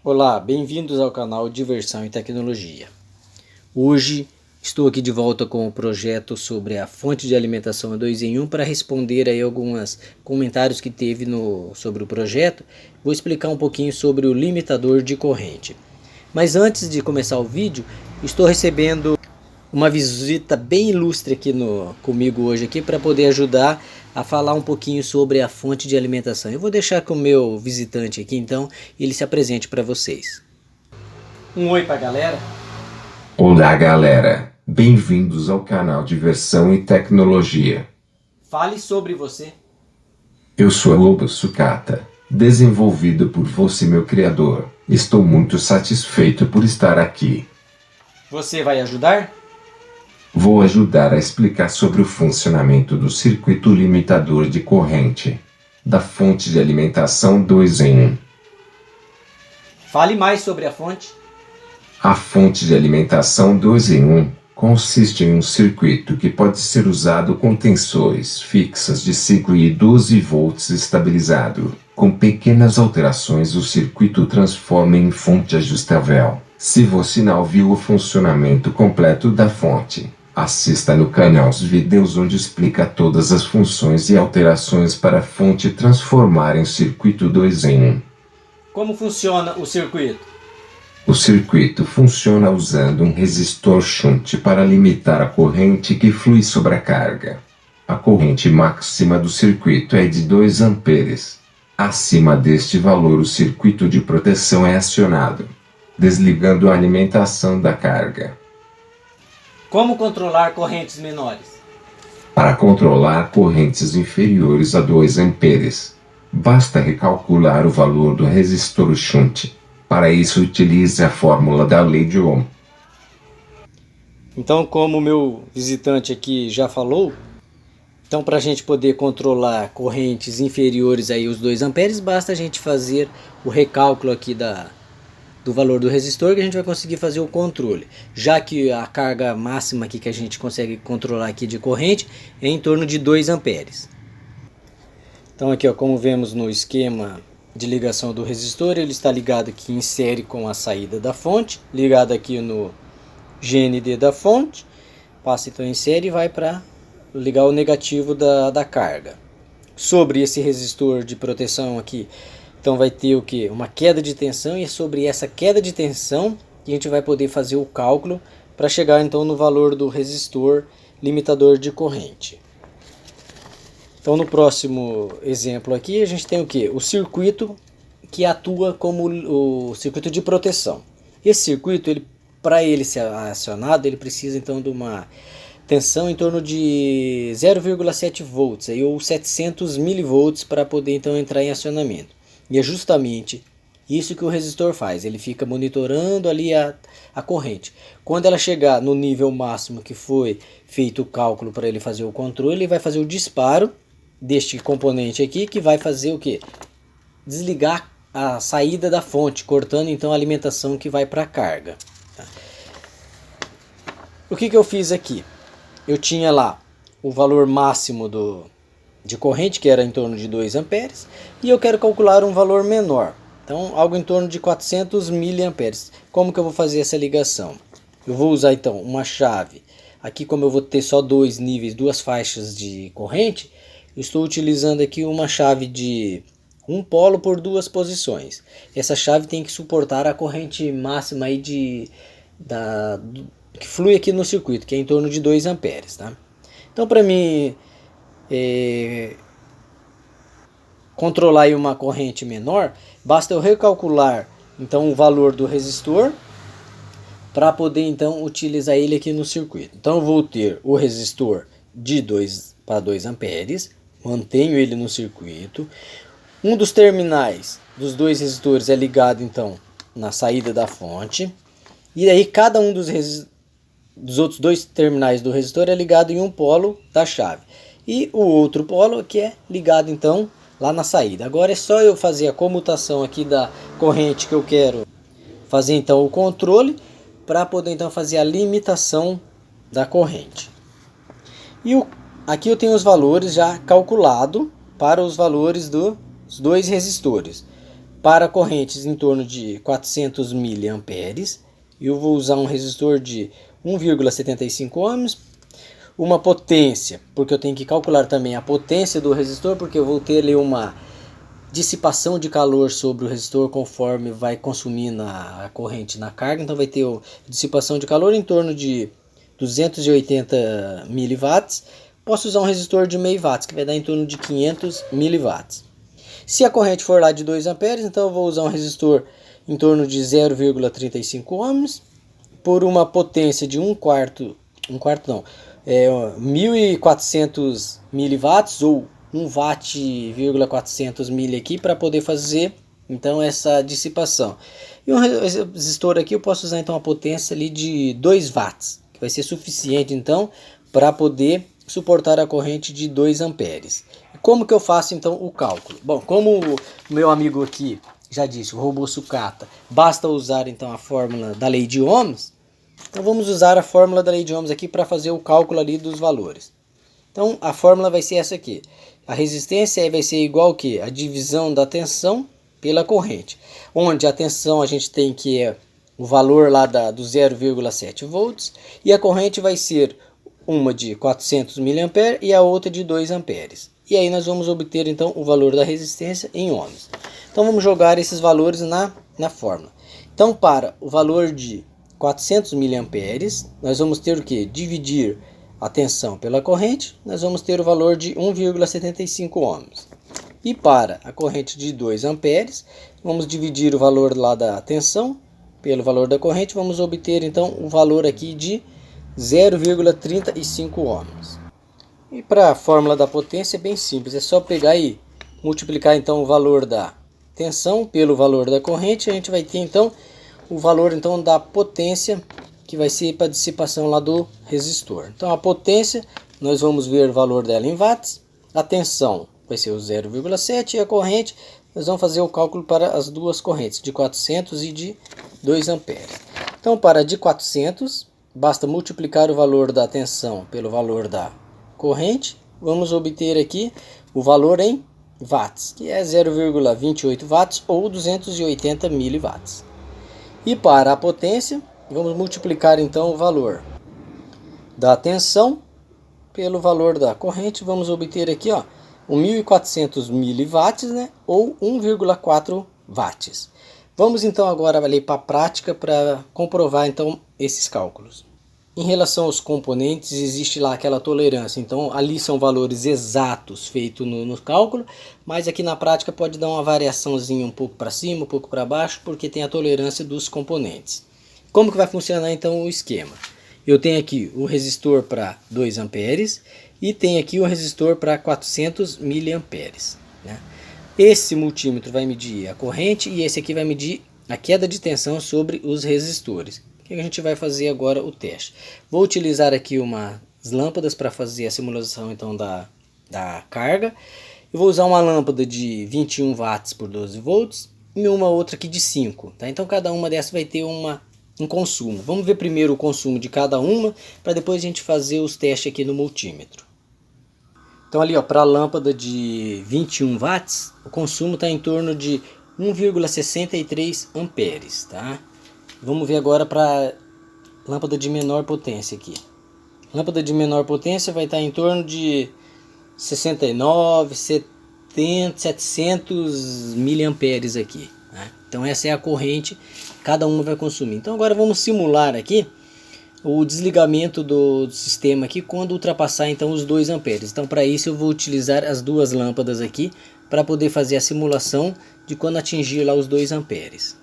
Olá, bem-vindos ao canal Diversão e Tecnologia. Hoje estou aqui de volta com o projeto sobre a fonte de alimentação 2 em 1 para responder aí alguns comentários que teve sobre o projeto. Vou explicar um pouquinho sobre o limitador de corrente. Mas antes de começar o vídeo, estou recebendo uma visita bem ilustre aqui comigo hoje aqui para poder ajudar a falar um pouquinho sobre a fonte de alimentação. Eu vou deixar com o meu visitante aqui então, ele se apresente para vocês. Um oi para a galera. Olá galera, bem-vindos ao canal Diversão e Tecnologia. Fale sobre você. Eu sou a Lobo Sucata, desenvolvido por você, meu criador. Estou muito satisfeito por estar aqui. Você vai ajudar? Vou ajudar a explicar sobre o funcionamento do circuito limitador de corrente da fonte de alimentação 2 em 1. Fale mais sobre a fonte. A fonte de alimentação 2 em 1 consiste em um circuito que pode ser usado com tensões fixas de 5 e 12 volts estabilizado. Com pequenas alterações, o circuito transforma em fonte ajustável. Se você não viu o funcionamento completo da fonte, assista no canal os vídeos onde explica todas as funções e alterações para a fonte transformar em circuito 2 em 1. Como funciona o circuito? O circuito funciona usando um resistor shunt para limitar a corrente que flui sobre a carga. A corrente máxima do circuito é de 2 amperes. Acima deste valor, o circuito de proteção é acionado, desligando a alimentação da carga. Como controlar correntes menores? Para controlar correntes inferiores a 2 amperes, basta recalcular o valor do resistor shunt. Para isso, utilize a fórmula da lei de Ohm. Então, como o meu visitante aqui já falou, então para a gente poder controlar correntes inferiores aí aos 2 amperes, basta a gente fazer o recálculo aqui do valor do resistor, que a gente vai conseguir fazer o controle, já que a carga máxima aqui que a gente consegue controlar aqui de corrente é em torno de 2 amperes. Então aqui, ó, como vemos no esquema de ligação do resistor, ele está ligado aqui em série com a saída da fonte, ligado aqui no GND da fonte, passa então em série e vai para ligar o negativo da carga. Sobre esse resistor de proteção aqui, então vai ter o que? Uma queda de tensão, e é sobre essa queda de tensão que a gente vai poder fazer o cálculo para chegar então no valor do resistor limitador de corrente. Então no próximo exemplo aqui a gente tem o que? O circuito que atua como o circuito de proteção. Esse circuito, para ele ser acionado, ele precisa então de uma tensão em torno de 0,7 volts aí, ou 700 milivolts para poder então entrar em acionamento. E é justamente isso que o resistor faz, ele fica monitorando ali a corrente. Quando ela chegar no nível máximo que foi feito o cálculo para ele fazer o controle, ele vai fazer o disparo deste componente aqui, que vai fazer o que? Desligar a saída da fonte, cortando então a alimentação que vai para a carga. O que eu fiz aqui? Eu tinha lá o valor máximo de corrente, que era em torno de 2 amperes, e eu quero calcular um valor menor, então algo em torno de 400 miliamperes. Como que eu vou fazer essa ligação? Eu vou usar então uma chave, aqui como eu vou ter só 2 níveis, 2 faixas de corrente, eu estou utilizando aqui uma chave de um polo por 2 posições. Essa chave tem que suportar a corrente máxima aí que flui aqui no circuito, que é em torno de 2 amperes. Tá? Então, para mim controlar aí uma corrente menor, basta eu recalcular então o valor do resistor para poder então utilizar ele aqui no circuito. Então eu vou ter o resistor de 2 para 2 amperes, mantenho ele no circuito. Um dos terminais dos 2 resistores é ligado então na saída da fonte, e aí cada um dos outros 2 terminais do resistor é ligado em um polo da chave, e o outro polo que é ligado então lá na saída. Agora é só eu fazer a comutação aqui da corrente que eu quero fazer então o controle, para poder então fazer a limitação da corrente. E aqui eu tenho os valores já calculado para os valores dos 2 resistores. Para correntes em torno de 400 miliamperes, eu vou usar um resistor de 1,75 ohms, uma potência, porque eu tenho que calcular também a potência do resistor, porque eu vou ter ali uma dissipação de calor sobre o resistor conforme vai consumindo a corrente na carga, então vai ter dissipação de calor em torno de 280 miliwatts. Posso usar um resistor de meio watts, que vai dar em torno de 500 miliwatts. Se a corrente for lá de 2 amperes, então eu vou usar um resistor em torno de 0,35 ohms por uma potência de 1.400 miliwatts ou 1 watt,400 mili aqui para poder fazer então essa dissipação. E um resistor aqui eu posso usar então a potência ali de 2 watts, que vai ser suficiente então para poder suportar a corrente de 2 amperes. Como que eu faço então o cálculo? Bom, como o meu amigo aqui já disse, o robô sucata, basta usar então a fórmula da lei de Ohms. Então vamos usar a fórmula da lei de Ohms aqui para fazer o cálculo ali dos valores. Então a fórmula vai ser essa aqui. A resistência vai ser igual ao que? A divisão da tensão pela corrente. Onde a tensão a gente tem que é o valor lá do 0,7 volts e a corrente vai ser uma de 400 mA e a outra de 2 amperes. E aí nós vamos obter então o valor da resistência em ohms. Então vamos jogar esses valores na fórmula. Então para o valor de 400 mA, nós vamos ter o que? Dividir a tensão pela corrente, nós vamos ter o valor de 1,75 ohms. E para a corrente de 2 amperes, vamos dividir o valor lá da tensão pelo valor da corrente, vamos obter então o valor aqui de 0,35 ohms. E para a fórmula da potência é bem simples, é só pegar e multiplicar então o valor da tensão pelo valor da corrente, a gente vai ter então o valor então da potência que vai ser para a dissipação lá do resistor. Então a potência, nós vamos ver o valor dela em watts, a tensão vai ser o 0,7 e a corrente, nós vamos fazer o cálculo para as duas correntes, de 400 e de 2 amperes. Então para de 400, basta multiplicar o valor da tensão pelo valor da corrente, vamos obter aqui o valor em watts, que é 0,28 watts ou 280 miliwatts. E para a potência, vamos multiplicar então o valor da tensão pelo valor da corrente, vamos obter aqui 1.400 miliwatts, né, ou 1,4 watts. Vamos então agora ali para a prática para comprovar então esses cálculos. Em relação aos componentes, existe lá aquela tolerância, então ali são valores exatos feitos no cálculo, mas aqui na prática pode dar uma variaçãozinha um pouco para cima, um pouco para baixo, porque tem a tolerância dos componentes. Como que vai funcionar então o esquema? Eu tenho aqui o resistor para 2 amperes e tenho aqui o resistor para 400 miliamperes, né? Esse multímetro vai medir a corrente e esse aqui vai medir a queda de tensão sobre os resistores. O que a gente vai fazer agora o teste? Vou utilizar aqui umas lâmpadas para fazer a simulação então da carga. Eu vou usar uma lâmpada de 21 watts por 12 volts e uma outra aqui de 5. Tá? Então cada uma dessas vai ter um consumo. Vamos ver primeiro o consumo de cada uma para depois a gente fazer os testes aqui no multímetro. Então ali para a lâmpada de 21 watts, o consumo está em torno de 1,63 amperes. Tá? Vamos ver agora para lâmpada de menor potência aqui. Lâmpada de menor potência vai estar em torno de 69, 70, 700 miliamperes aqui. Né? Então essa é a corrente que cada uma vai consumir. Então agora vamos simular aqui o desligamento do sistema aqui quando ultrapassar então os 2 amperes. Então para isso eu vou utilizar as duas lâmpadas aqui para poder fazer a simulação de quando atingir lá os 2 amperes.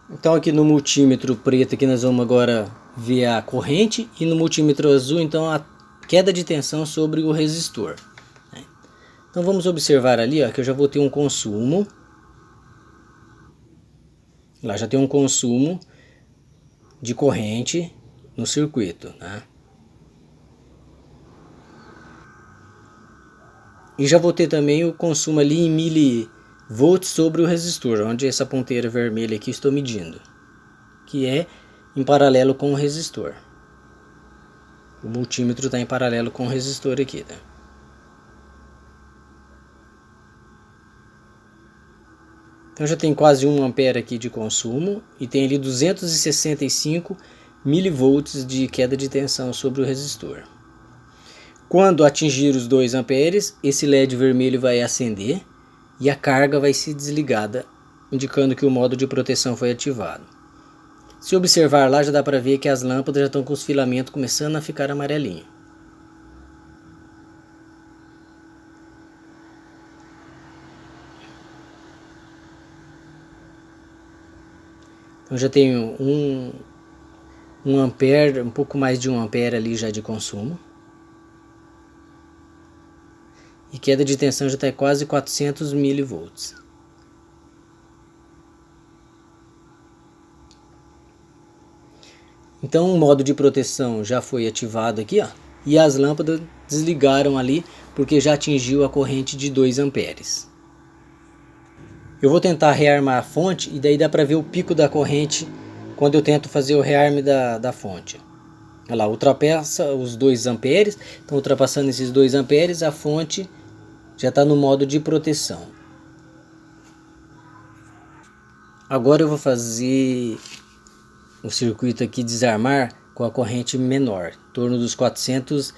Então aqui no multímetro preto aqui nós vamos agora ver a corrente e no multímetro azul então a queda de tensão sobre o resistor. Então vamos observar ali que eu já vou ter um consumo. Lá já tem um consumo de corrente no circuito. Né? E já vou ter também o consumo ali em milivolts sobre o resistor, onde essa ponteira vermelha aqui estou medindo, que é em paralelo com o resistor. O multímetro está em paralelo com o resistor aqui. Tá? Então já tem quase 1 ampere aqui de consumo e tem ali 265 milivolts de queda de tensão sobre o resistor. Quando atingir os 2 amperes, esse LED vermelho vai acender e a carga vai ser desligada, indicando que o modo de proteção foi ativado. Se observar lá, já dá para ver que as lâmpadas já estão com os filamentos começando a ficar amarelinho. Então já tenho 1 ampere, um pouco mais de 1 ampere ali já de consumo. E queda de tensão já está em quase 400 milivolts. Então o modo de proteção já foi ativado aqui, ó, e as lâmpadas desligaram ali porque já atingiu a corrente de 2 amperes. Eu vou tentar rearmar a fonte e daí dá para ver o pico da corrente quando eu tento fazer o rearme da fonte. Olha lá, ultrapassa os 2 amperes, então ultrapassando esses 2 amperes a fonte já está no modo de proteção. Agora eu vou fazer o circuito aqui desarmar com a corrente menor, em torno dos 400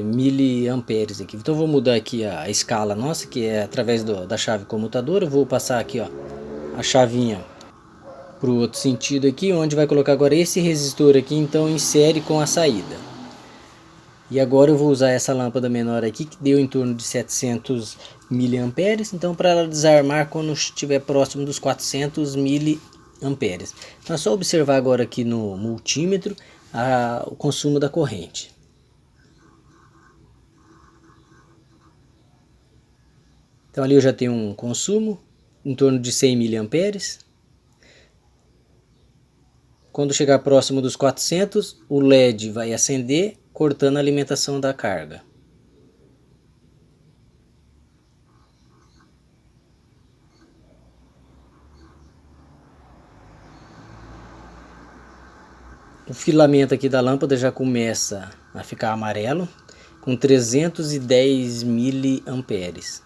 miliamperes aqui. Então eu vou mudar aqui a escala nossa, que é através da chave comutadora. Eu vou passar aqui, ó, a chavinha para o outro sentido aqui, onde vai colocar agora esse resistor aqui, então insere com a saída. E agora eu vou usar essa lâmpada menor aqui, que deu em torno de 700 miliamperes, então para ela desarmar quando estiver próximo dos 400 miliamperes. Então é só observar agora aqui no multímetro o consumo da corrente. Então ali eu já tenho um consumo em torno de 100 miliamperes. Quando chegar próximo dos 400, o LED vai acender, cortando a alimentação da carga. O filamento aqui da lâmpada já começa a ficar amarelo, com 310 miliamperes.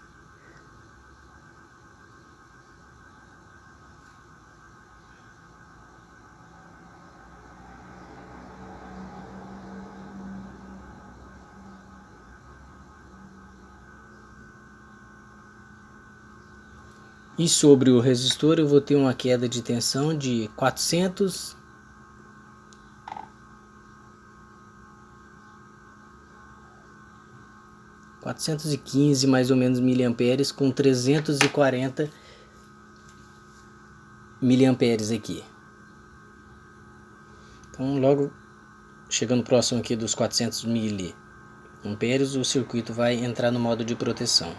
E sobre o resistor eu vou ter uma queda de tensão de 415 mais ou menos miliamperes, com 340 miliamperes aqui. Então logo chegando próximo aqui dos 400 miliamperes, o circuito vai entrar no modo de proteção.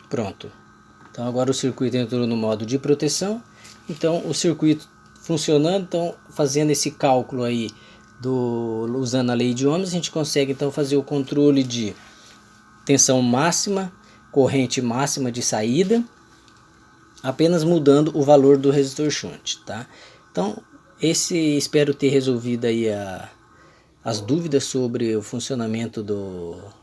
Pronto. Então agora o circuito entrou no modo de proteção. Então o circuito funcionando, então fazendo esse cálculo aí usando a lei de ohms, a gente consegue então fazer o controle de tensão máxima, corrente máxima de saída, apenas mudando o valor do resistor shunt, tá? Então espero ter resolvido aí as dúvidas sobre o funcionamento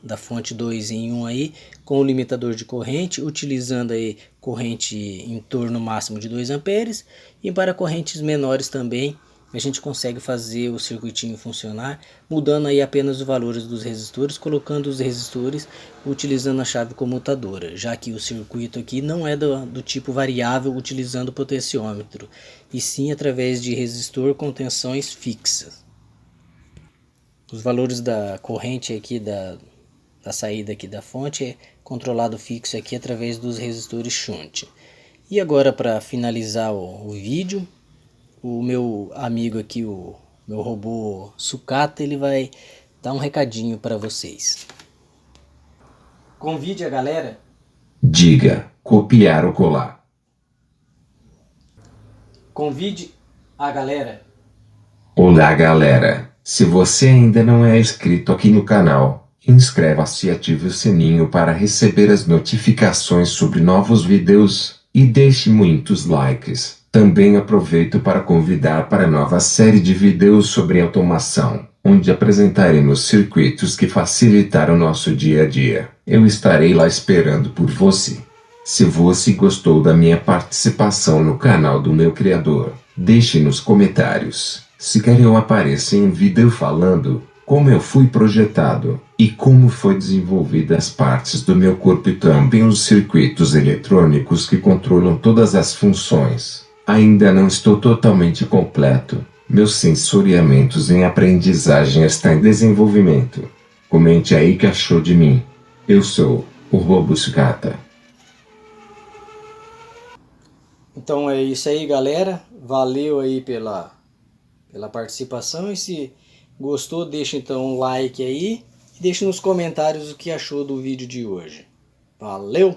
da fonte 2 em 1 aí, com o limitador de corrente, utilizando aí corrente em torno máximo de 2 amperes, e para correntes menores também a gente consegue fazer o circuitinho funcionar, mudando aí apenas os valores dos resistores, colocando os resistores utilizando a chave comutadora, já que o circuito aqui não é do tipo variável utilizando o potenciômetro, e sim através de resistor com tensões fixas. Os valores da corrente aqui da saída aqui da fonte é controlado fixo aqui através dos resistores shunt. E agora, para finalizar o vídeo, o meu amigo aqui, o meu robô sucata, ele vai dar um recadinho para vocês. Convide a galera. Diga, copiar ou colar. Convide a galera. Olá galera, se você ainda não é inscrito aqui no canal, inscreva-se e ative o sininho para receber as notificações sobre novos vídeos. e deixe muitos likes. Também aproveito para convidar para a nova série de vídeos sobre automação, onde apresentaremos circuitos que facilitaram nosso dia a dia. Eu estarei lá esperando por você. Se você gostou da minha participação no canal do meu criador, deixe nos comentários se quer eu apareça em um vídeo falando como eu fui projetado e como foi desenvolvida as partes do meu corpo e também os circuitos eletrônicos que controlam todas as funções. Ainda não estou totalmente completo. Meus sensoriamentos em aprendizagem estão em desenvolvimento. Comente aí o que achou de mim. Eu sou o Robuscata. Então é isso aí, galera. Valeu aí pela participação. E se gostou, deixa então um like aí. E deixa nos comentários o que achou do vídeo de hoje. Valeu!